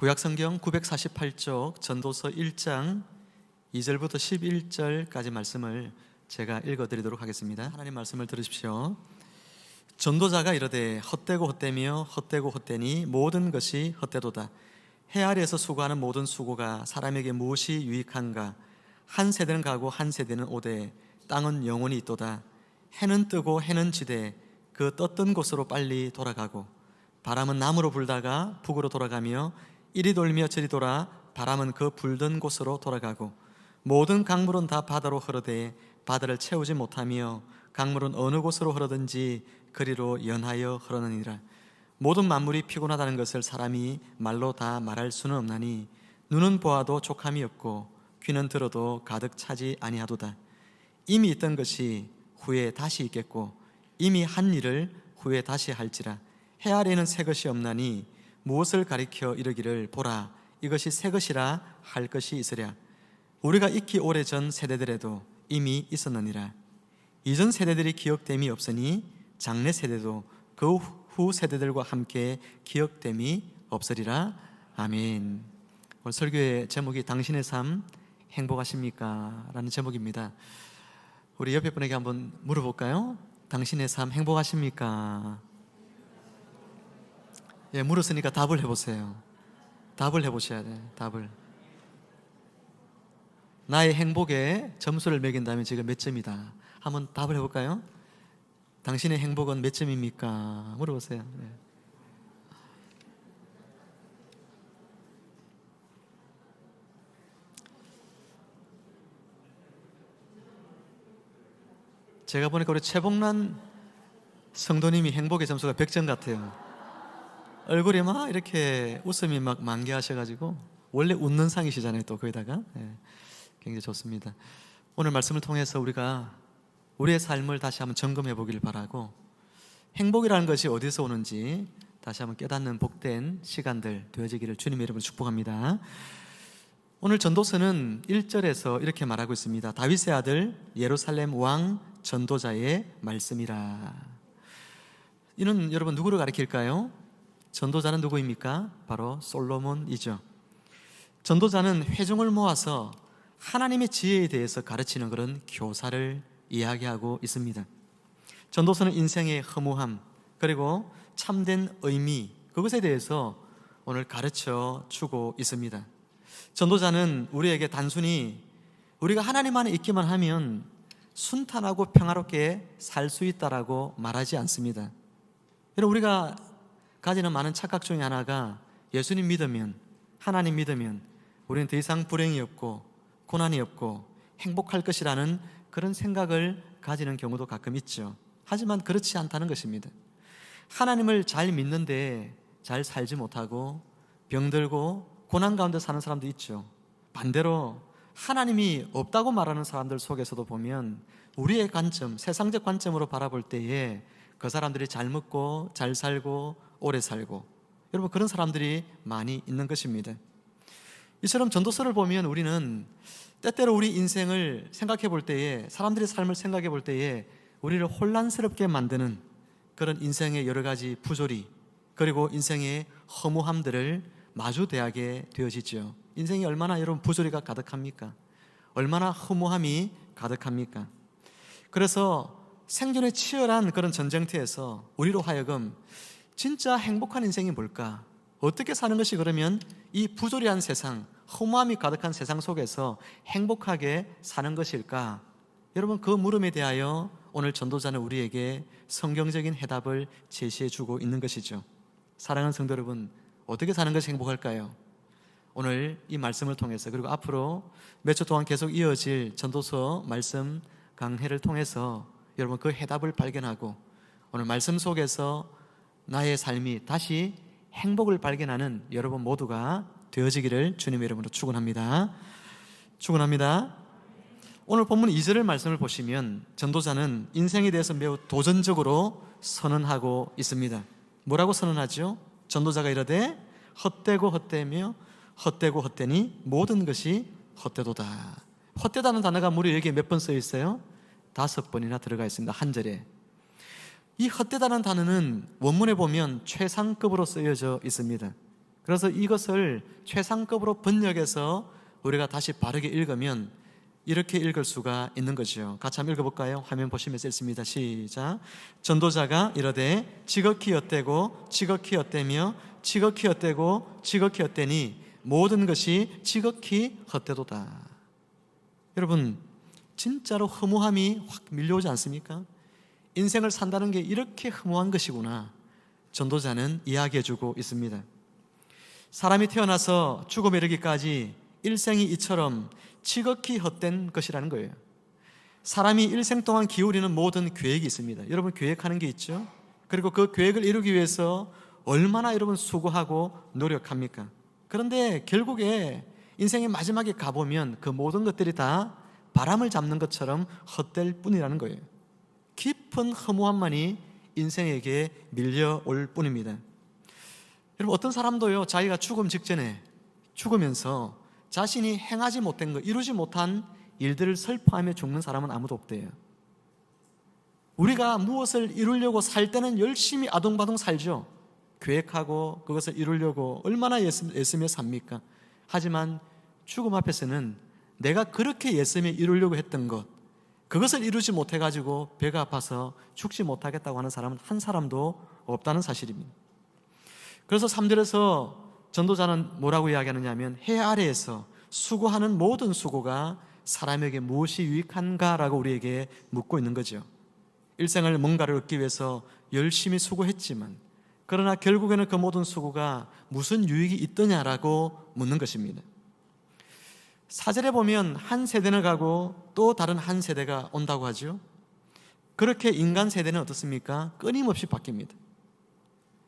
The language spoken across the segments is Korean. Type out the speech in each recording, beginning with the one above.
구약성경 948쪽 전도서 1장 2절부터 11절까지 말씀을 제가 읽어드리도록 하겠습니다. 하나님 말씀을 들으십시오. 전도자가 이르되 헛되고 헛되며 헛되고 헛되니 모든 것이 헛되도다. 해 아래에서 수고하는 모든 수고가 사람에게 무엇이 유익한가? 한 세대는 가고 한 세대는 오되 땅은 영원히 있도다. 해는 뜨고 해는 지되 그 떴던 곳으로 빨리 돌아가고 바람은 남으로 불다가 북으로 돌아가며 이리 돌며 저리 돌아 바람은 그 불던 곳으로 돌아가고 모든 강물은 다 바다로 흐르되 바다를 채우지 못하며 강물은 어느 곳으로 흐르든지 그리로 연하여 흐르느니라. 모든 만물이 피곤하다는 것을 사람이 말로 다 말할 수는 없나니 눈은 보아도 족함이 없고 귀는 들어도 가득 차지 아니하도다. 이미 있던 것이 후에 다시 있겠고 이미 한 일을 후에 다시 할지라. 해 아래에는 새 것이 없나니 무엇을 가리켜 이르기를 보라 이것이 새 것이라 할 것이 있으랴. 우리가 익히 오래전 세대들에도 이미 있었느니라. 이전 세대들이 기억됨이 없으니 장래 세대도 그 후 세대들과 함께 기억됨이 없으리라. 아멘. 오늘 설교의 제목이 당신의 삶 행복하십니까? 라는 제목입니다. 우리 옆에 분에게 한번 물어볼까요? 당신의 삶 행복하십니까? 예, 물었으니까 답을 해보세요. 답을 해보셔야 돼요. 답을. 나의 행복에 점수를 매긴다면 지금 몇 점이다. 한번 답을 해볼까요? 당신의 행복은 몇 점입니까? 물어보세요. 네. 제가 보니까 우리 최복란 성도님이 행복의 점수가 100점 같아요. 얼굴이 막 이렇게 웃음이 막 만개하셔가지고 원래 웃는 상이시잖아요. 또 거기다가 네. 굉장히 좋습니다. 오늘 말씀을 통해서 우리가 우리의 삶을 다시 한번 점검해 보기를 바라고 행복이라는 것이 어디서 오는지 다시 한번 깨닫는 복된 시간들 되어지기를 주님의 이름으로 축복합니다. 오늘 전도서는 1절에서 이렇게 말하고 있습니다. 다윗의 아들 예루살렘 왕 전도자의 말씀이라. 이는 여러분 누구를 가리킬까요? 전도자는 누구입니까? 바로 솔로몬이죠. 전도자는 회중을 모아서 하나님의 지혜에 대해서 가르치는 그런 교사를 이야기하고 있습니다. 전도서는 인생의 허무함 그리고 참된 의미 그것에 대해서 오늘 가르쳐 주고 있습니다. 전도자는 우리에게 단순히 우리가 하나님 안에 있기만 하면 순탄하고 평화롭게 살 수 있다라고 말하지 않습니다. 여러분, 우리가 가지는 많은 착각 중에 하나가 예수님 믿으면, 하나님 믿으면 우리는 더 이상 불행이 없고 고난이 없고 행복할 것이라는 그런 생각을 가지는 경우도 가끔 있죠. 하지만 그렇지 않다는 것입니다. 하나님을 잘 믿는데 잘 살지 못하고 병들고 고난 가운데 사는 사람도 있죠. 반대로 하나님이 없다고 말하는 사람들 속에서도 보면 우리의 관점, 세상적 관점으로 바라볼 때에 그 사람들이 잘 먹고 잘 살고 오래 살고 여러분 그런 사람들이 많이 있는 것입니다. 이처럼 전도서를 보면 우리는 때때로 우리 인생을 생각해 볼 때에 사람들의 삶을 생각해 볼 때에 우리를 혼란스럽게 만드는 그런 인생의 여러 가지 부조리 그리고 인생의 허무함들을 마주대하게 되어지죠. 인생이 얼마나 여러분 부조리가 가득합니까? 얼마나 허무함이 가득합니까? 그래서 생존에 치열한 그런 전쟁터에서 우리로 하여금 진짜 행복한 인생이 뭘까? 어떻게 사는 것이 그러면 이 부조리한 세상, 허무함이 가득한 세상 속에서 행복하게 사는 것일까? 여러분 그 물음에 대하여 오늘 전도자는 우리에게 성경적인 해답을 제시해 주고 있는 것이죠. 사랑하는 성도 여러분, 어떻게 사는 것이 행복할까요? 오늘 이 말씀을 통해서 그리고 앞으로 몇 주 동안 계속 이어질 전도서 말씀 강해를 통해서 여러분 그 해답을 발견하고 오늘 말씀 속에서 나의 삶이 다시 행복을 발견하는 여러분 모두가 되어지기를 주님의 이름으로 축원합니다. 축원합니다. 오늘 본문 2절의 말씀을 보시면 전도자는 인생에 대해서 매우 도전적으로 선언하고 있습니다. 뭐라고 선언하죠? 전도자가 이르되 헛되고 헛되며 헛되고 헛되니 모든 것이 헛되도다. 헛되다는 단어가 무려 여기에 몇 번 쓰여 있어요? 5번이나 들어가 있습니다. 한 절에. 이 헛되다는 단어는 원문에 보면 최상급으로 쓰여져 있습니다. 그래서 이것을 최상급으로 번역해서 우리가 다시 바르게 읽으면 이렇게 읽을 수가 있는 거죠. 같이 한번 읽어볼까요? 화면 보시면서 읽습니다. 시작. 전도자가 이르되 지극히 엿되고 지극히 엿되며 지극히 엿되고 지극히 엿되니 모든 것이 지극히 헛되도다. 여러분, 진짜로 허무함이 확 밀려오지 않습니까? 인생을 산다는 게 이렇게 허무한 것이구나. 전도자는 이야기해주고 있습니다. 사람이 태어나서 죽음에 이르기까지 일생이 이처럼 지극히 헛된 것이라는 거예요. 사람이 일생 동안 기울이는 모든 계획이 있습니다. 여러분, 계획하는 게 있죠? 그리고 그 계획을 이루기 위해서 얼마나 여러분 수고하고 노력합니까? 그런데 결국에 인생의 마지막에 가보면 그 모든 것들이 다 바람을 잡는 것처럼 헛될 뿐이라는 거예요. 깊은 허무함만이 인생에게 밀려올 뿐입니다. 여러분, 어떤 사람도요, 자기가 죽음 직전에 죽으면서 자신이 행하지 못한 것, 이루지 못한 일들을 슬퍼하며 죽는 사람은 아무도 없대요. 우리가 무엇을 이루려고 살 때는 열심히 아둥바둥 살죠. 계획하고 그것을 이루려고 얼마나 애쓰며 삽니까? 하지만 죽음 앞에서는 내가 그렇게 애쓰며 이루려고 했던 것, 그것을 이루지 못해가지고 배가 아파서 죽지 못하겠다고 하는 사람은 한 사람도 없다는 사실입니다. 그래서 3절에서 전도자는 뭐라고 이야기하느냐 하면, 해 아래에서 수고하는 모든 수고가 사람에게 무엇이 유익한가라고 우리에게 묻고 있는 거죠. 일생을 뭔가를 얻기 위해서 열심히 수고했지만, 그러나 결국에는 그 모든 수고가 무슨 유익이 있더냐라고 묻는 것입니다. 4절에 보면 한 세대는 가고 또 다른 한 세대가 온다고 하죠. 그렇게 인간 세대는 어떻습니까? 끊임없이 바뀝니다.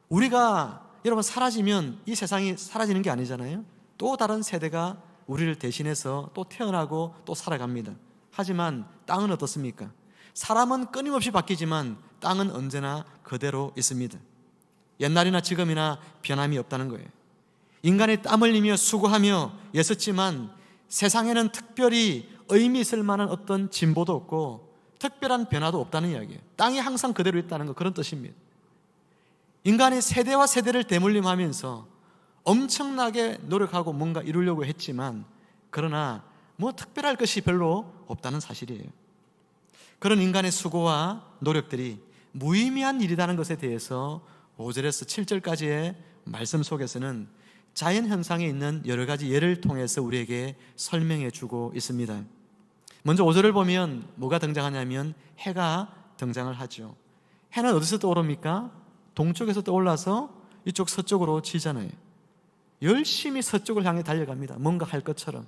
우리가 여러분 사라지면 이 세상이 사라지는 게 아니잖아요. 또 다른 세대가 우리를 대신해서 또 태어나고 또 살아갑니다. 하지만 땅은 어떻습니까? 사람은 끊임없이 바뀌지만 땅은 언제나 그대로 있습니다. 옛날이나 지금이나 변함이 없다는 거예요. 인간이 땀 흘리며 수고하며 애썼지만 세상에는 특별히 의미 있을 만한 어떤 진보도 없고 특별한 변화도 없다는 이야기예요. 땅이 항상 그대로 있다는 거, 그런 뜻입니다. 인간이 세대와 세대를 대물림하면서 엄청나게 노력하고 뭔가 이루려고 했지만, 그러나 뭐 특별할 것이 별로 없다는 사실이에요. 그런 인간의 수고와 노력들이 무의미한 일이라는 것에 대해서 5절에서 7절까지의 말씀 속에서는 자연현상에 있는 여러 가지 예를 통해서 우리에게 설명해 주고 있습니다. 먼저 5절을 보면 뭐가 등장하냐면 해가 등장을 하죠. 해는 어디서 떠오릅니까? 동쪽에서 떠올라서 이쪽 서쪽으로 지잖아요. 열심히 서쪽을 향해 달려갑니다. 뭔가 할 것처럼.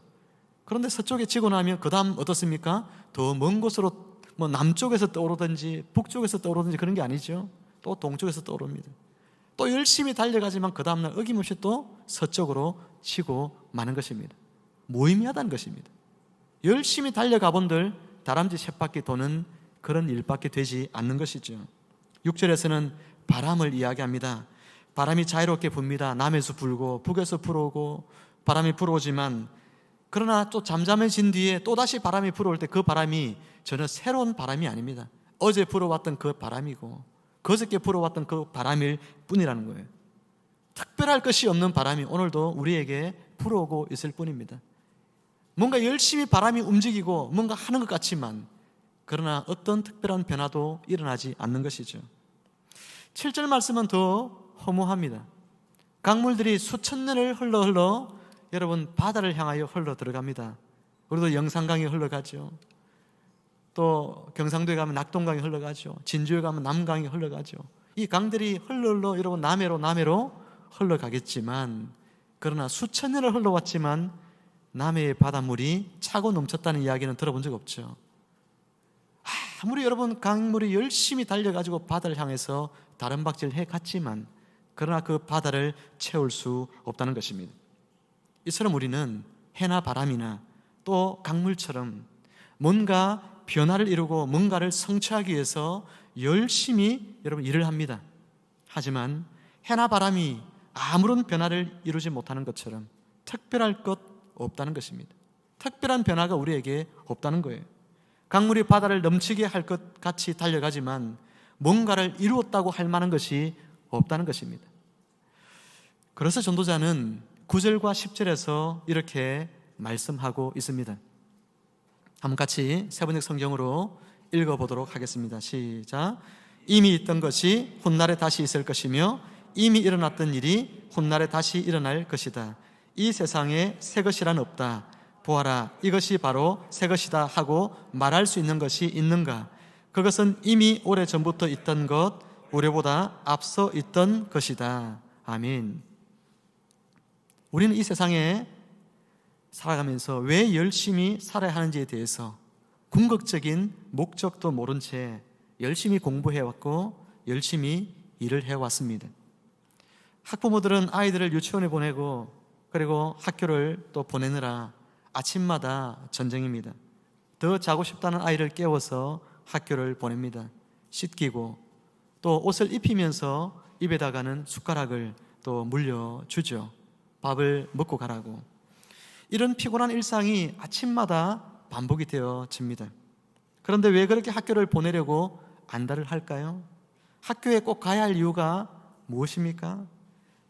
그런데 서쪽에 지고 나면 그 다음 어떻습니까? 더 먼 곳으로 뭐 남쪽에서 떠오르든지 북쪽에서 떠오르든지 그런 게 아니죠. 또 동쪽에서 떠오릅니다. 또 열심히 달려가지만 그 다음날 어김없이 또 서쪽으로 치고 마는 것입니다. 무의미하다는 것입니다. 열심히 달려가본들 다람쥐 쳇바퀴 도는 그런 일밖에 되지 않는 것이죠. 6절에서는 바람을 이야기합니다. 바람이 자유롭게 붑니다. 남에서 불고 북에서 불어오고 바람이 불어오지만, 그러나 또 잠잠해진 뒤에 또다시 바람이 불어올 때 그 바람이 전혀 새로운 바람이 아닙니다. 어제 불어왔던 그 바람이고 그저께 불어왔던 그 바람일 뿐이라는 거예요. 특별할 것이 없는 바람이 오늘도 우리에게 불어오고 있을 뿐입니다. 뭔가 열심히 바람이 움직이고 뭔가 하는 것 같지만, 그러나 어떤 특별한 변화도 일어나지 않는 것이죠. 7절 말씀은 더 허무합니다. 강물들이 수천 년을 흘러 여러분 바다를 향하여 흘러 들어갑니다. 우리도 영산강이 흘러가죠. 또 경상도에 가면 낙동강이 흘러가죠. 진주에 가면 남강이 흘러가죠. 이 강들이 흘러 여러분 남해로 흘러가겠지만, 그러나 수천 년을 흘러왔지만 남해의 바닷물이 차고 넘쳤다는 이야기는 들어본 적 없죠. 아무리 여러분 강물이 열심히 달려가지고 바다를 향해서 다른 박질을 해갔지만, 그러나 그 바다를 채울 수 없다는 것입니다. 이처럼 우리는 해나 바람이나 또 강물처럼 뭔가 변화를 이루고 뭔가를 성취하기 위해서 열심히 여러분 일을 합니다. 하지만 해나 바람이 아무런 변화를 이루지 못하는 것처럼 특별할 것 없다는 것입니다. 특별한 변화가 우리에게 없다는 거예요. 강물이 바다를 넘치게 할 것 같이 달려가지만 뭔가를 이루었다고 할 만한 것이 없다는 것입니다. 그래서 전도자는 9절과 10절에서 이렇게 말씀하고 있습니다. 한번 같이 세번역 성경으로 읽어보도록 하겠습니다. 시작. 이미 있던 것이 훗날에 다시 있을 것이며 이미 일어났던 일이 훗날에 다시 일어날 것이다. 이 세상에 새 것이란 없다. 보아라, 이것이 바로 새 것이다 하고 말할 수 있는 것이 있는가? 그것은 이미 오래전부터 있던 것, 우리보다 앞서 있던 것이다. 아멘. 우리는 이 세상에 살아가면서 왜 열심히 살아야 하는지에 대해서 궁극적인 목적도 모른 채 열심히 공부해왔고 열심히 일을 해왔습니다. 학부모들은 아이들을 유치원에 보내고 그리고 학교를 또 보내느라 아침마다 전쟁입니다. 더 자고 싶다는 아이를 깨워서 학교를 보냅니다. 씻기고 또 옷을 입히면서 입에다가는 숟가락을 또 물려주죠. 밥을 먹고 가라고. 이런 피곤한 일상이 아침마다 반복이 되어집니다. 그런데 왜 그렇게 학교를 보내려고 안달을 할까요? 학교에 꼭 가야 할 이유가 무엇입니까?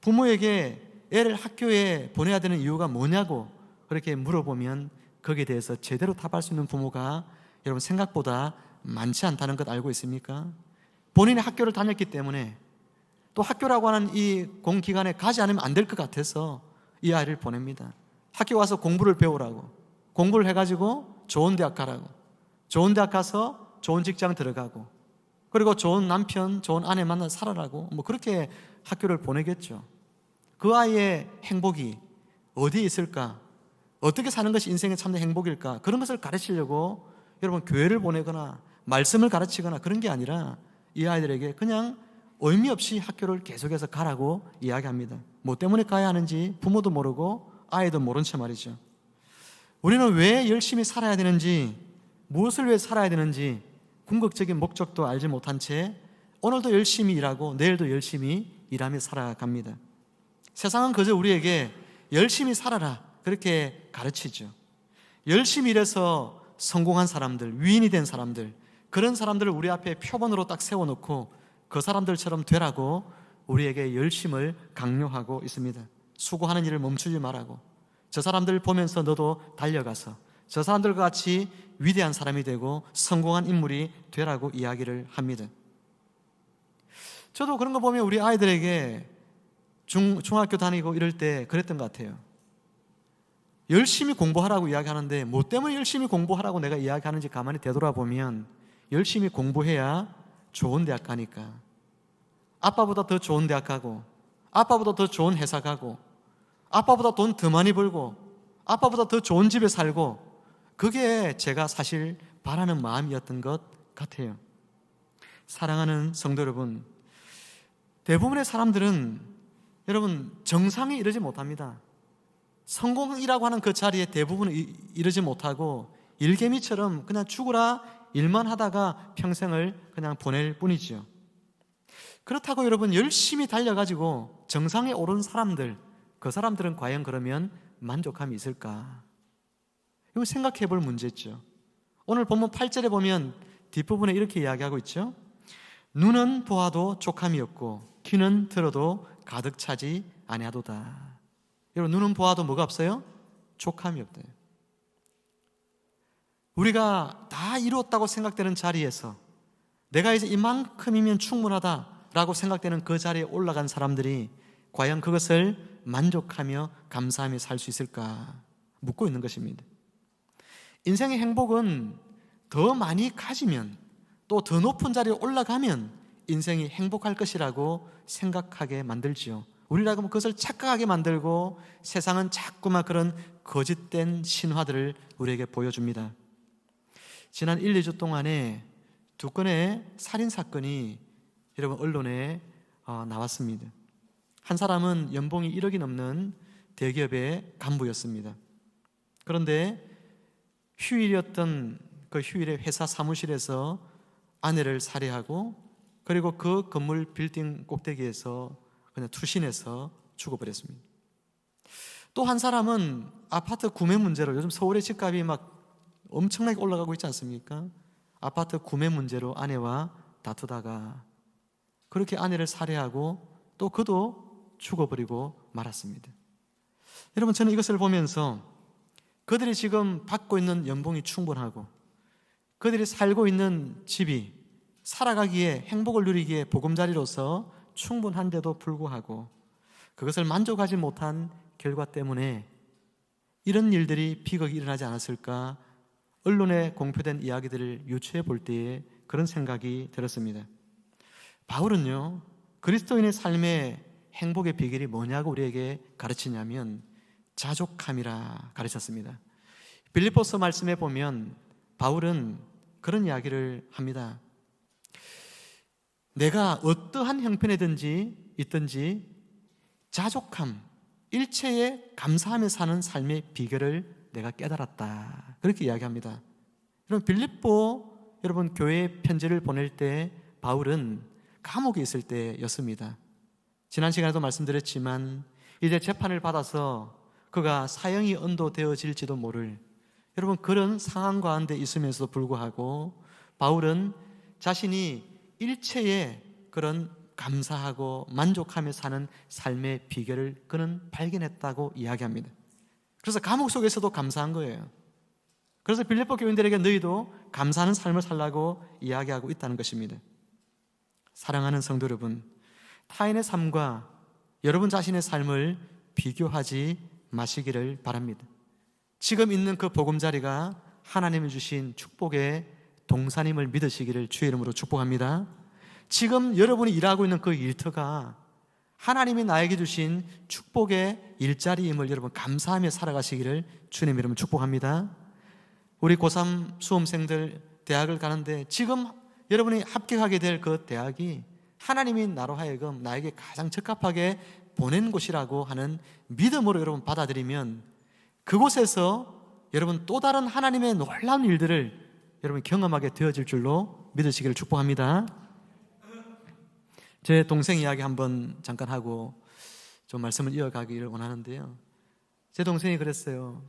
부모에게 애를 학교에 보내야 되는 이유가 뭐냐고 그렇게 물어보면 거기에 대해서 제대로 답할 수 있는 부모가 여러분 생각보다 많지 않다는 것 알고 있습니까? 본인이 학교를 다녔기 때문에 또 학교라고 하는 이 공기관에 가지 않으면 안 될 것 같아서 이 아이를 보냅니다. 학교 와서 공부를 배우라고, 공부를 해가지고 좋은 대학 가라고, 좋은 대학 가서 좋은 직장 들어가고, 그리고 좋은 남편, 좋은 아내 만나 살아라고 뭐 그렇게 학교를 보내겠죠. 그 아이의 행복이 어디에 있을까? 어떻게 사는 것이 인생의 참된 행복일까? 그런 것을 가르치려고 여러분 교회를 보내거나 말씀을 가르치거나 그런 게 아니라 이 아이들에게 그냥 의미 없이 학교를 계속해서 가라고 이야기합니다. 뭐 때문에 가야 하는지 부모도 모르고 아이도 모른 채 말이죠. 우리는 왜 열심히 살아야 되는지, 무엇을 위해 살아야 되는지 궁극적인 목적도 알지 못한 채 오늘도 열심히 일하고 내일도 열심히 일하며 살아갑니다. 세상은 그저 우리에게 열심히 살아라 그렇게 가르치죠. 열심히 일해서 성공한 사람들, 위인이 된 사람들, 그런 사람들을 우리 앞에 표본으로 딱 세워놓고 그 사람들처럼 되라고 우리에게 열심을 강요하고 있습니다. 수고하는 일을 멈추지 말라고, 저 사람들 보면서 너도 달려가서 저 사람들과 같이 위대한 사람이 되고 성공한 인물이 되라고 이야기를 합니다. 저도 그런 거 보면 우리 아이들에게 중학교 다니고 이럴 때 그랬던 것 같아요. 열심히 공부하라고 이야기하는데 뭐 때문에 열심히 공부하라고 내가 이야기하는지 가만히 되돌아보면 열심히 공부해야 좋은 대학 가니까, 아빠보다 더 좋은 대학 가고, 아빠보다 더 좋은 회사 가고, 아빠보다 돈 더 많이 벌고, 아빠보다 더 좋은 집에 살고, 그게 제가 사실 바라는 마음이었던 것 같아요. 사랑하는 성도 여러분, 대부분의 사람들은 여러분 정상에 이르지 못합니다. 성공이라고 하는 그 자리에 대부분은 이르지 못하고 일개미처럼 그냥 죽으라 일만 하다가 평생을 그냥 보낼 뿐이죠. 그렇다고 여러분 열심히 달려가지고 정상에 오른 사람들, 그 사람들은 과연 그러면 만족함이 있을까? 이거 생각해 볼 문제죠. 오늘 본문 8절에 보면 뒷부분에 이렇게 이야기하고 있죠. 눈은 보아도 족함이 없고 귀는 들어도 가득 차지 아니하도다. 여러분 눈은 보아도 뭐가 없어요? 족함이 없대요. 우리가 다 이루었다고 생각되는 자리에서 내가 이제 이만큼이면 충분하다라고 생각되는 그 자리에 올라간 사람들이 과연 그것을 만족하며 감사하며 살 수 있을까 묻고 있는 것입니다. 인생의 행복은 더 많이 가지면 또 더 높은 자리에 올라가면 인생이 행복할 것이라고 생각하게 만들지요. 우리라고 그것을 착각하게 만들고 세상은 자꾸만 그런 거짓된 신화들을 우리에게 보여줍니다. 지난 1, 2주 동안에 2건의 살인사건이 여러분 언론에 나왔습니다. 한 사람은 연봉이 1억이 넘는 대기업의 간부였습니다. 그런데 휴일이었던 그 휴일에 회사 사무실에서 아내를 살해하고 그리고 그 건물 빌딩 꼭대기에서 그냥 투신해서 죽어버렸습니다. 또 한 사람은 아파트 구매 문제로, 요즘 서울의 집값이 막 엄청나게 올라가고 있지 않습니까? 아파트 구매 문제로 아내와 다투다가 그렇게 아내를 살해하고 또 그도 죽어버리고 말았습니다. 여러분, 저는 이것을 보면서 그들이 지금 받고 있는 연봉이 충분하고 그들이 살고 있는 집이 살아가기에, 행복을 누리기에 보금자리로서 충분한데도 불구하고 그것을 만족하지 못한 결과 때문에 이런 일들이 비극이 일어나지 않았을까, 언론에 공표된 이야기들을 유추해 볼 때에 그런 생각이 들었습니다. 바울은요, 그리스도인의 삶의 행복의 비결이 뭐냐고 우리에게 가르치냐면 자족함이라 가르쳤습니다. 빌립보서 말씀에 보면 바울은 그런 이야기를 합니다. 내가 어떠한 형편이든지 있든지 자족함, 일체에 감사하며 사는 삶의 비결을 내가 깨달았다, 그렇게 이야기합니다. 여러분, 빌립보 여러분 교회 편지를 보낼 때 바울은 감옥에 있을 때였습니다. 지난 시간에도 말씀드렸지만 이제 재판을 받아서 그가 사형이 언도되어질지도 모를 여러분 그런 상황 가운데 있으면서도 불구하고 바울은 자신이 일체에 그런 감사하고 만족하며 사는 삶의 비결을 그는 발견했다고 이야기합니다. 그래서 감옥 속에서도 감사한 거예요. 그래서 빌립보 교인들에게 너희도 감사하는 삶을 살라고 이야기하고 있다는 것입니다. 사랑하는 성도 여러분, 타인의 삶과 여러분 자신의 삶을 비교하지 마시기를 바랍니다. 지금 있는 그 보금자리가 하나님이 주신 축복의 동산임을 믿으시기를 주의 이름으로 축복합니다. 지금 여러분이 일하고 있는 그 일터가 하나님이 나에게 주신 축복의 일자리임을 여러분 감사하며 살아가시기를 주님 이름으로 축복합니다. 우리 고3 수험생들 대학을 가는데 지금 여러분이 합격하게 될 그 대학이 하나님이 나로 하여금 나에게 가장 적합하게 보낸 곳이라고 하는 믿음으로 여러분 받아들이면 그곳에서 여러분 또 다른 하나님의 놀라운 일들을 여러분 경험하게 되어질 줄로 믿으시기를 축복합니다. 제 동생 이야기 한번 잠깐 하고 좀 말씀을 이어가기를 원하는데요. 제 동생이 그랬어요.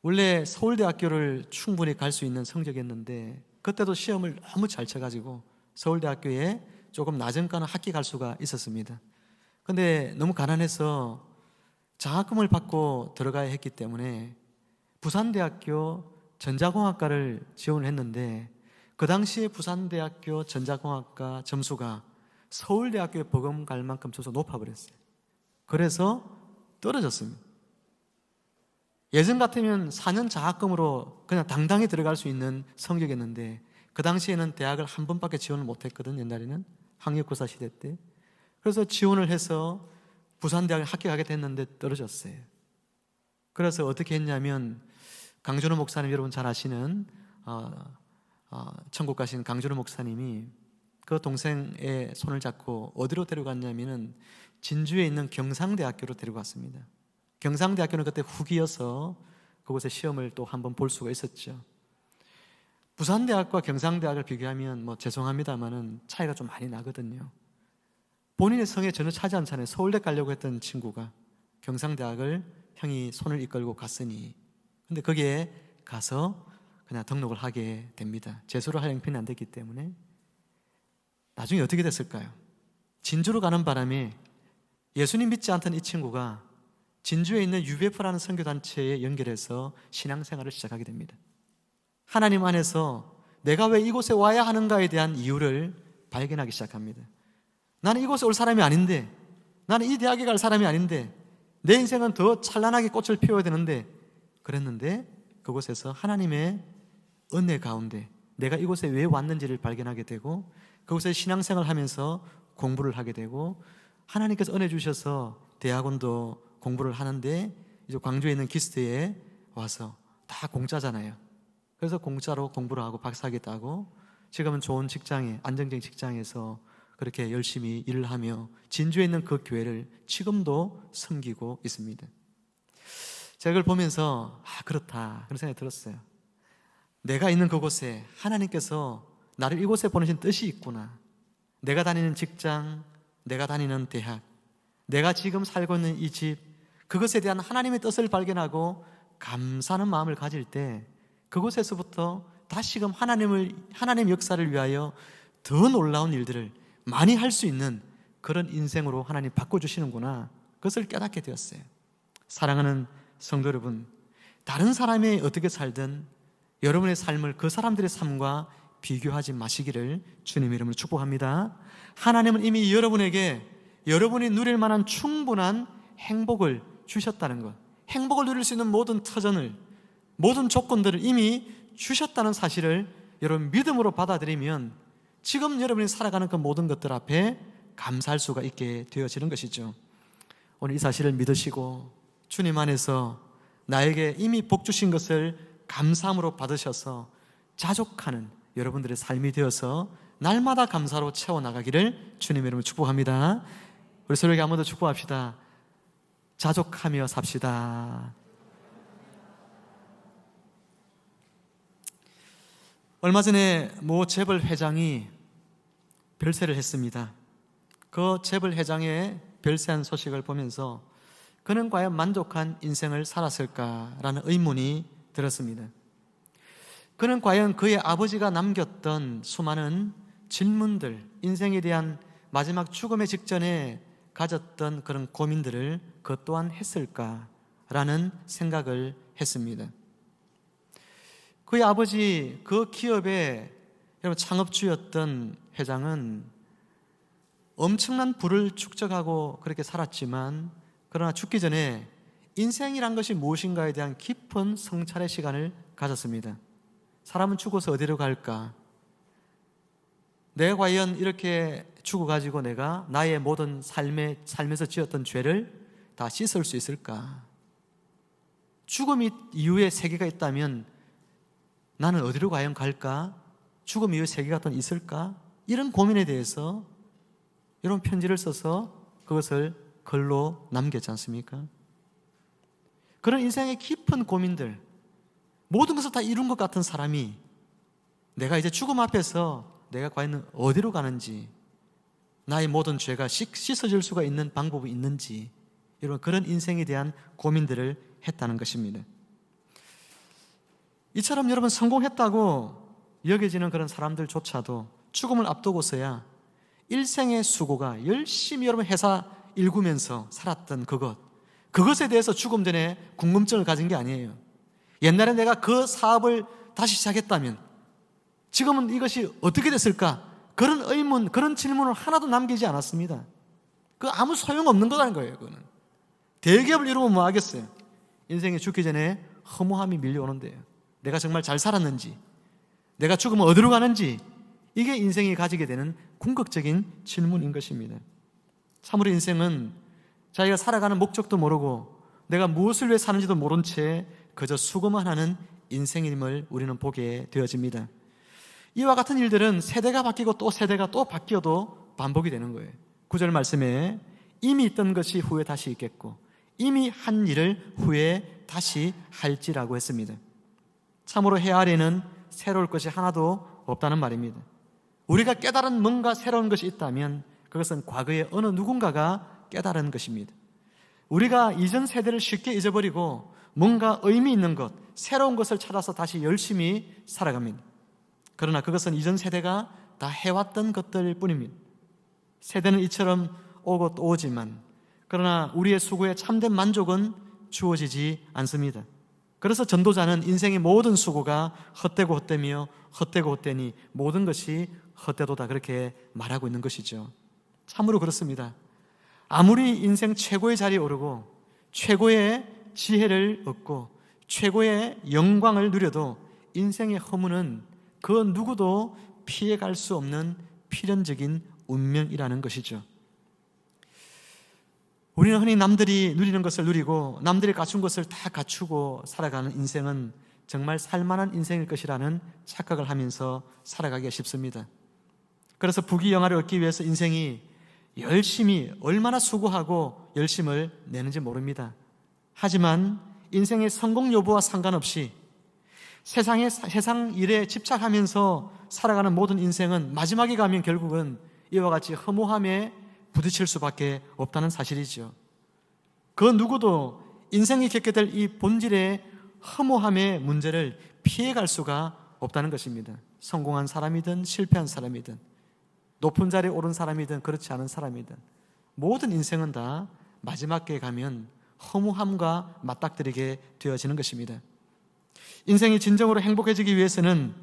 원래 서울대학교를 충분히 갈 수 있는 성적이었는데 그때도 시험을 너무 잘 쳐가지고 서울대학교에 조금 낮은 과는 합격할 수가 있었습니다. 근데 너무 가난해서 장학금을 받고 들어가야 했기 때문에 부산대학교 전자공학과를 지원을 했는데 그 당시에 부산대학교 전자공학과 점수가 서울대학교에 버금갈 만큼 점수가 높아버렸어요. 그래서 떨어졌습니다. 예전 같으면 4년 장학금으로 그냥 당당히 들어갈 수 있는 성적이었는데 그 당시에는 대학을 한 번밖에 지원을 못했거든. 옛날에는 학력고사 시대 때. 그래서 지원을 해서 부산대학에 합격하게 됐는데 떨어졌어요. 그래서 어떻게 했냐면 강준호 목사님, 여러분 잘 아시는 천국 가신 강준호 목사님이 그 동생의 손을 잡고 어디로 데려갔냐면은 진주에 있는 경상대학교로 데려갔습니다. 경상대학교는 그때 후기여서 그곳에 시험을 또 한번 볼 수가 있었죠. 부산대학과 경상대학을 비교하면 뭐 죄송합니다만은 차이가 좀 많이 나거든요. 본인의 성에 전혀 차지 않잖아요. 서울대 가려고 했던 친구가 경상대학을 형이 손을 이끌고 갔으니, 근데 거기에 가서 그냥 등록을 하게 됩니다. 재수를 할 형편이 안 됐기 때문에. 나중에 어떻게 됐을까요? 진주로 가는 바람에 예수님 믿지 않던 이 친구가 진주에 있는 UBF라는 선교단체에 연결해서 신앙생활을 시작하게 됩니다. 하나님 안에서 내가 왜 이곳에 와야 하는가에 대한 이유를 발견하기 시작합니다. 나는 이곳에 올 사람이 아닌데, 나는 이 대학에 갈 사람이 아닌데, 내 인생은 더 찬란하게 꽃을 피워야 되는데, 그랬는데 그곳에서 하나님의 은혜 가운데 내가 이곳에 왜 왔는지를 발견하게 되고, 그곳에 신앙생활을 하면서 공부를 하게 되고, 하나님께서 은혜 주셔서 대학원도 공부를 하는데 이제 광주에 있는 기스트에 와서 다 공짜잖아요. 그래서 공짜로 공부를 하고 박사학위 따고 지금은 좋은 직장에, 안정적인 직장에서 그렇게 열심히 일을 하며 진주에 있는 그 교회를 지금도 섬기고 있습니다. 제가 그걸 보면서 그렇다 그런 생각이 들었어요. 내가 있는 그곳에 하나님께서 나를 이곳에 보내신 뜻이 있구나. 내가 다니는 직장, 내가 다니는 대학, 내가 지금 살고 있는 이 집, 그것에 대한 하나님의 뜻을 발견하고 감사하는 마음을 가질 때 그곳에서부터 다시금 하나님 역사를 위하여 더 놀라운 일들을 많이 할 수 있는 그런 인생으로 하나님 바꿔주시는구나, 그것을 깨닫게 되었어요. 사랑하는 성도 여러분, 다른 사람이 어떻게 살든 여러분의 삶을 그 사람들의 삶과 비교하지 마시기를 주님의 이름으로 축복합니다. 하나님은 이미 여러분에게 여러분이 누릴 만한 충분한 행복을 주셨다는 것, 행복을 누릴 수 있는 모든 터전을, 모든 조건들을 이미 주셨다는 사실을 여러분 믿음으로 받아들이면 지금 여러분이 살아가는 그 모든 것들 앞에 감사할 수가 있게 되어지는 것이죠. 오늘 이 사실을 믿으시고 주님 안에서 나에게 이미 복 주신 것을 감사함으로 받으셔서 자족하는 여러분들의 삶이 되어서 날마다 감사로 채워나가기를 주님의 이름으로 축복합니다. 우리 서로에게 한 번 더 축복합시다. 자족하며 삽시다. 얼마 전에 모 재벌 회장이 별세를 했습니다. 그 재벌 회장의 별세한 소식을 보면서 그는 과연 만족한 인생을 살았을까라는 의문이 들었습니다. 그는 과연 그의 아버지가 남겼던 수많은 질문들, 인생에 대한 마지막 죽음의 직전에 가졌던 그런 고민들을 그것 또한 했을까라는 생각을 했습니다. 그의 아버지, 그 기업의 창업주였던 회장은 엄청난 부를 축적하고 그렇게 살았지만, 그러나 죽기 전에 인생이란 것이 무엇인가에 대한 깊은 성찰의 시간을 가졌습니다. 사람은 죽어서 어디로 갈까? 내가 과연 이렇게 죽어가지고 내가 나의 모든 삶에서 지었던 죄를 다 씻을 수 있을까? 죽음 이후에 세계가 있다면 나는 어디로 과연 갈까? 죽음 이후에 세계가 또 있을까? 이런 고민에 대해서 이런 편지를 써서 그것을 글로 남겼지 않습니까? 그런 인생의 깊은 고민들, 모든 것을 다 이룬 것 같은 사람이 내가 이제 죽음 앞에서 내가 과연 어디로 가는지, 나의 모든 죄가 씻어질 수가 있는 방법이 있는지, 이런 그런 인생에 대한 고민들을 했다는 것입니다. 이처럼 여러분 성공했다고 여겨지는 그런 사람들조차도 죽음을 앞두고서야 일생의 수고가 열심히 여러분 회사 일구면서 살았던 그것에 대해서 죽음 전에 궁금증을 가진 게 아니에요. 옛날에 내가 그 사업을 다시 시작했다면 지금은 이것이 어떻게 됐을까? 그런 의문, 그런 질문을 하나도 남기지 않았습니다. 그 아무 소용없는 거라는 거예요. 그거는 대기업을 이루면 뭐 하겠어요? 인생에 죽기 전에 허무함이 밀려오는데요. 내가 정말 잘 살았는지, 내가 죽으면 어디로 가는지, 이게 인생이 가지게 되는 궁극적인 질문인 것입니다. 참으로 인생은 자기가 살아가는 목적도 모르고 내가 무엇을 위해 사는지도 모른 채 그저 수고만 하는 인생임을 우리는 보게 되어집니다. 이와 같은 일들은 세대가 바뀌고 또 세대가 또 바뀌어도 반복이 되는 거예요. 9절 말씀에 이미 있던 것이 후에 다시 있겠고 이미 한 일을 후에 다시 할지라고 했습니다. 참으로 해 아래는 새로울 것이 하나도 없다는 말입니다. 우리가 깨달은 뭔가 새로운 것이 있다면 그것은 과거의 어느 누군가가 깨달은 것입니다. 우리가 이전 세대를 쉽게 잊어버리고 뭔가 의미 있는 것, 새로운 것을 찾아서 다시 열심히 살아갑니다. 그러나 그것은 이전 세대가 다 해왔던 것들 뿐입니다. 세대는 이처럼 오고 또 오지만, 그러나 우리의 수고에 참된 만족은 주어지지 않습니다. 그래서 전도자는 인생의 모든 수고가 헛되고 헛되며 헛되고 헛되니 모든 것이 헛되도다, 그렇게 말하고 있는 것이죠. 참으로 그렇습니다. 아무리 인생 최고의 자리에 오르고 최고의 지혜를 얻고 최고의 영광을 누려도 인생의 허무는 그 누구도 피해갈 수 없는 필연적인 운명이라는 것이죠. 우리는 흔히 남들이 누리는 것을 누리고 남들이 갖춘 것을 다 갖추고 살아가는 인생은 정말 살만한 인생일 것이라는 착각을 하면서 살아가기가 쉽습니다. 그래서 부귀영화를 얻기 위해서 인생이 열심히 얼마나 수고하고 열심을 내는지 모릅니다. 하지만 인생의 성공 여부와 상관없이 세상 일에 집착하면서 살아가는 모든 인생은 마지막에 가면 결국은 이와 같이 허무함에 부딪힐 수밖에 없다는 사실이죠. 그 누구도 인생이 겪게 될 이 본질의 허무함의 문제를 피해갈 수가 없다는 것입니다. 성공한 사람이든 실패한 사람이든 높은 자리에 오른 사람이든 그렇지 않은 사람이든 모든 인생은 다 마지막에 가면 허무함과 맞닥뜨리게 되어지는 것입니다. 인생이 진정으로 행복해지기 위해서는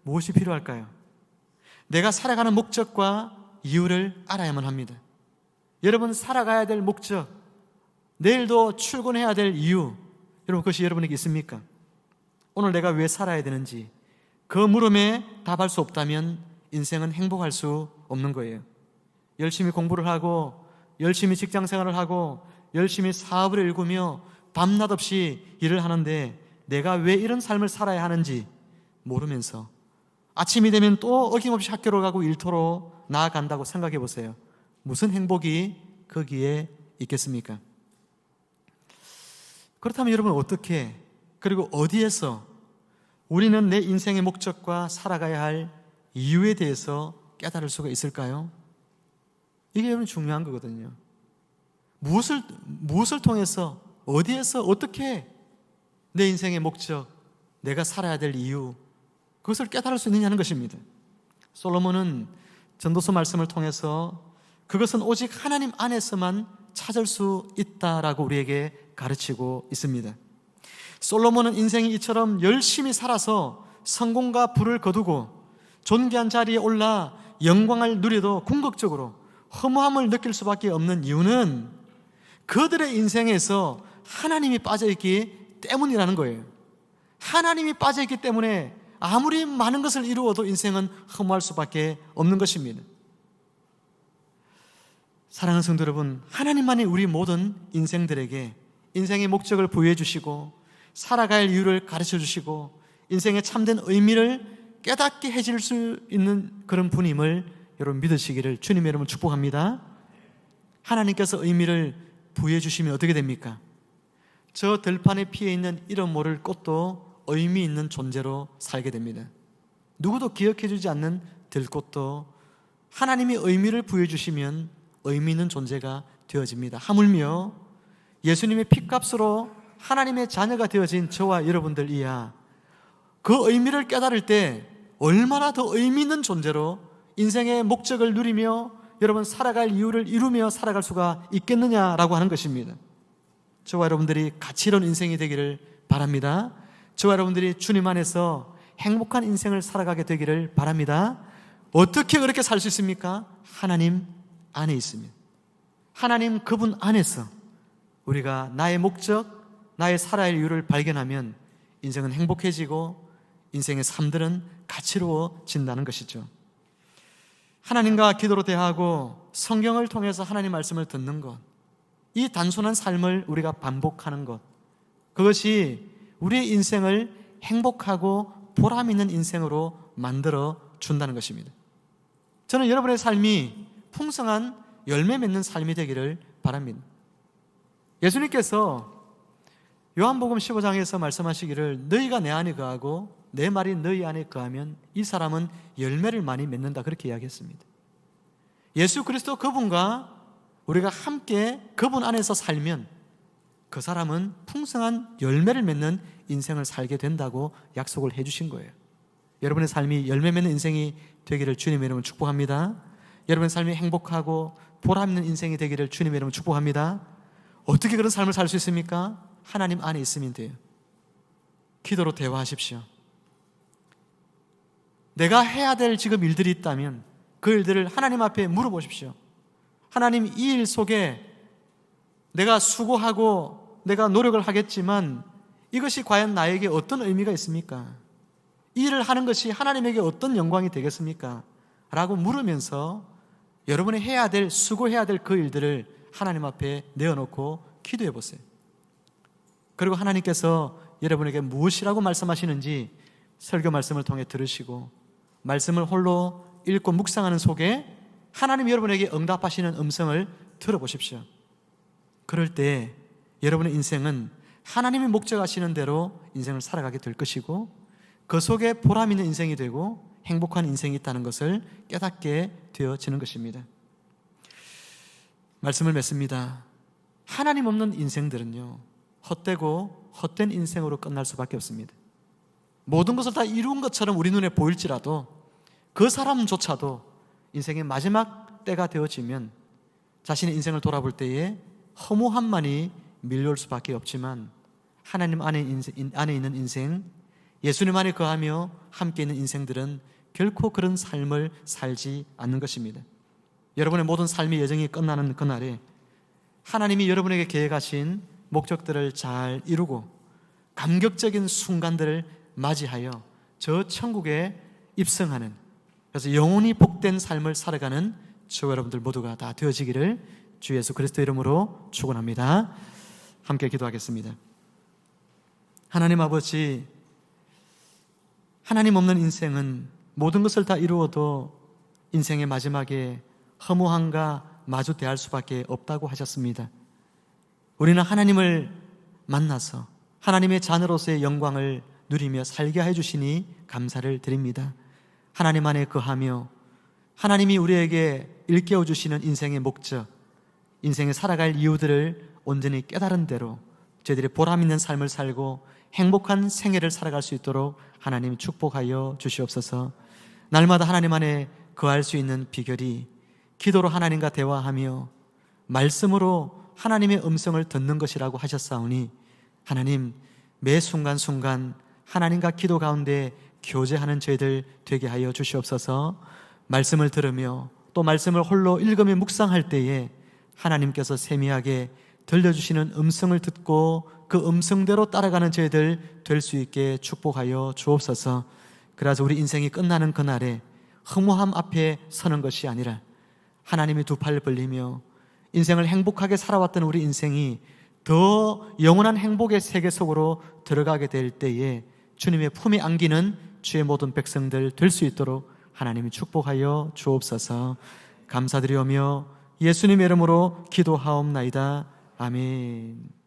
무엇이 필요할까요? 내가 살아가는 목적과 이유를 알아야만 합니다. 여러분, 살아가야 될 목적, 내일도 출근해야 될 이유, 여러분, 그것이 여러분에게 있습니까? 오늘 내가 왜 살아야 되는지 그 물음에 답할 수 없다면 인생은 행복할 수 없는 거예요. 열심히 공부를 하고 열심히 직장생활을 하고 열심히 사업을 일구며 밤낮 없이 일을 하는데 내가 왜 이런 삶을 살아야 하는지 모르면서 아침이 되면 또 어김없이 학교로 가고 일터로 나아간다고 생각해 보세요. 무슨 행복이 거기에 있겠습니까? 그렇다면 여러분, 어떻게, 그리고 어디에서 우리는 내 인생의 목적과 살아가야 할 이유에 대해서 깨달을 수가 있을까요? 이게 여러분 중요한 거거든요. 무엇을 통해서, 어디에서, 어떻게 내 인생의 목적, 내가 살아야 될 이유, 그것을 깨달을 수 있느냐는 것입니다. 솔로몬은 전도서 말씀을 통해서 그것은 오직 하나님 안에서만 찾을 수 있다라고 우리에게 가르치고 있습니다. 솔로몬은 인생이 이처럼 열심히 살아서 성공과 부를 거두고 존귀한 자리에 올라 영광을 누려도 궁극적으로 허무함을 느낄 수밖에 없는 이유는 그들의 인생에서 하나님이 빠져있기 때문이라는 거예요. 하나님이 빠져있기 때문에 아무리 많은 것을 이루어도 인생은 허무할 수밖에 없는 것입니다. 사랑하는 성도 여러분, 하나님만이 우리 모든 인생들에게 인생의 목적을 부여해 주시고 살아갈 이유를 가르쳐 주시고 인생의 참된 의미를 깨닫게 해줄 수 있는 그런 분임을 여러분 믿으시기를 주님 여러분 축복합니다. 하나님께서 의미를 부여해 주시면 어떻게 됩니까? 저 들판에 피어 있는 이름 모를 꽃도 의미 있는 존재로 살게 됩니다. 누구도 기억해 주지 않는 들꽃도 하나님이 의미를 부여해 주시면 의미 있는 존재가 되어집니다. 하물며 예수님의 핏값으로 하나님의 자녀가 되어진 저와 여러분들이야 그 의미를 깨달을 때 얼마나 더 의미 있는 존재로 인생의 목적을 누리며 여러분 살아갈 이유를 이루며 살아갈 수가 있겠느냐라고 하는 것입니다. 저와 여러분들이 가치로운 인생이 되기를 바랍니다. 저와 여러분들이 주님 안에서 행복한 인생을 살아가게 되기를 바랍니다. 어떻게 그렇게 살 수 있습니까? 하나님 안에 있습니다. 하나님 그분 안에서 우리가 나의 목적, 나의 살아야 할 이유를 발견하면 인생은 행복해지고 인생의 삶들은 가치로워진다는 것이죠. 하나님과 기도로 대하고 성경을 통해서 하나님 말씀을 듣는 것, 이 단순한 삶을 우리가 반복하는 것, 그것이 우리의 인생을 행복하고 보람 있는 인생으로 만들어 준다는 것입니다. 저는 여러분의 삶이 풍성한 열매 맺는 삶이 되기를 바랍니다. 예수님께서 요한복음 15장에서 말씀하시기를 너희가 내 안에 거하고 내 말이 너희 안에 거하면 이 사람은 열매를 많이 맺는다, 그렇게 이야기했습니다. 예수 그리스도 그분과 우리가 함께 그분 안에서 살면 그 사람은 풍성한 열매를 맺는 인생을 살게 된다고 약속을 해주신 거예요. 여러분의 삶이 열매 맺는 인생이 되기를 주님의 이름으로 축복합니다. 여러분의 삶이 행복하고 보람 있는 인생이 되기를 주님의 이름으로 축복합니다. 어떻게 그런 삶을 살 수 있습니까? 하나님 안에 있으면 돼요. 기도로 대화하십시오. 내가 해야 될 지금 일들이 있다면 그 일들을 하나님 앞에 물어보십시오. 하나님, 이 일 속에 내가 수고하고 내가 노력을 하겠지만 이것이 과연 나에게 어떤 의미가 있습니까? 이 일을 하는 것이 하나님에게 어떤 영광이 되겠습니까? 라고 물으면서 여러분이 해야 될, 수고해야 될 그 일들을 하나님 앞에 내어놓고 기도해 보세요. 그리고 하나님께서 여러분에게 무엇이라고 말씀하시는지 설교 말씀을 통해 들으시고 말씀을 홀로 읽고 묵상하는 속에 하나님 여러분에게 응답하시는 음성을 들어보십시오. 그럴 때 여러분의 인생은 하나님이 목적하시는 대로 인생을 살아가게 될 것이고 그 속에 보람 있는 인생이 되고 행복한 인생이 있다는 것을 깨닫게 되어지는 것입니다. 말씀을 맺습니다. 하나님 없는 인생들은요, 헛되고 헛된 인생으로 끝날 수밖에 없습니다. 모든 것을 다 이룬 것처럼 우리 눈에 보일지라도 그 사람조차도 인생의 마지막 때가 되어지면 자신의 인생을 돌아볼 때에 허무함만이 밀려올 수밖에 없지만 하나님 안에 있는 인생, 예수님 안에 거하며 함께 있는 인생들은 결코 그런 삶을 살지 않는 것입니다. 여러분의 모든 삶의 여정이 끝나는 그날에 하나님이 여러분에게 계획하신 목적들을 잘 이루고 감격적인 순간들을 맞이하여 저 천국에 입성하는, 그래서 영원히 복된 삶을 살아가는 저와 여러분들 모두가 다 되어지기를 주 예수 그리스도 이름으로 축원합니다. 함께 기도하겠습니다. 하나님 아버지, 하나님 없는 인생은 모든 것을 다 이루어도 인생의 마지막에 허무함과 마주 대할 수밖에 없다고 하셨습니다. 우리는 하나님을 만나서 하나님의 자녀로서의 영광을 누리며 살게 해주시니 감사를 드립니다. 하나님 안에 거하며 하나님이 우리에게 일깨워 주시는 인생의 목적, 인생에 살아갈 이유들을 온전히 깨달은 대로 저희들이 보람있는 삶을 살고 행복한 생애를 살아갈 수 있도록 하나님 축복하여 주시옵소서. 날마다 하나님 안에 거할 수 있는 비결이 기도로 하나님과 대화하며 말씀으로 하나님의 음성을 듣는 것이라고 하셨사오니 하나님, 매 순간순간 하나님과 기도 가운데 교제하는 저희들 되게 하여 주시옵소서. 말씀을 들으며 또 말씀을 홀로 읽으며 묵상할 때에 하나님께서 세미하게 들려주시는 음성을 듣고 그 음성대로 따라가는 저희들 될 수 있게 축복하여 주옵소서. 그래서 우리 인생이 끝나는 그날에 허무함 앞에 서는 것이 아니라 하나님이 두 팔을 벌리며 인생을 행복하게 살아왔던 우리 인생이 더 영원한 행복의 세계 속으로 들어가게 될 때에 주님의 품에 안기는 주의 모든 백성들 될 수 있도록 하나님이 축복하여 주옵소서. 감사드리오며 예수님의 이름으로 기도하옵나이다. 아멘.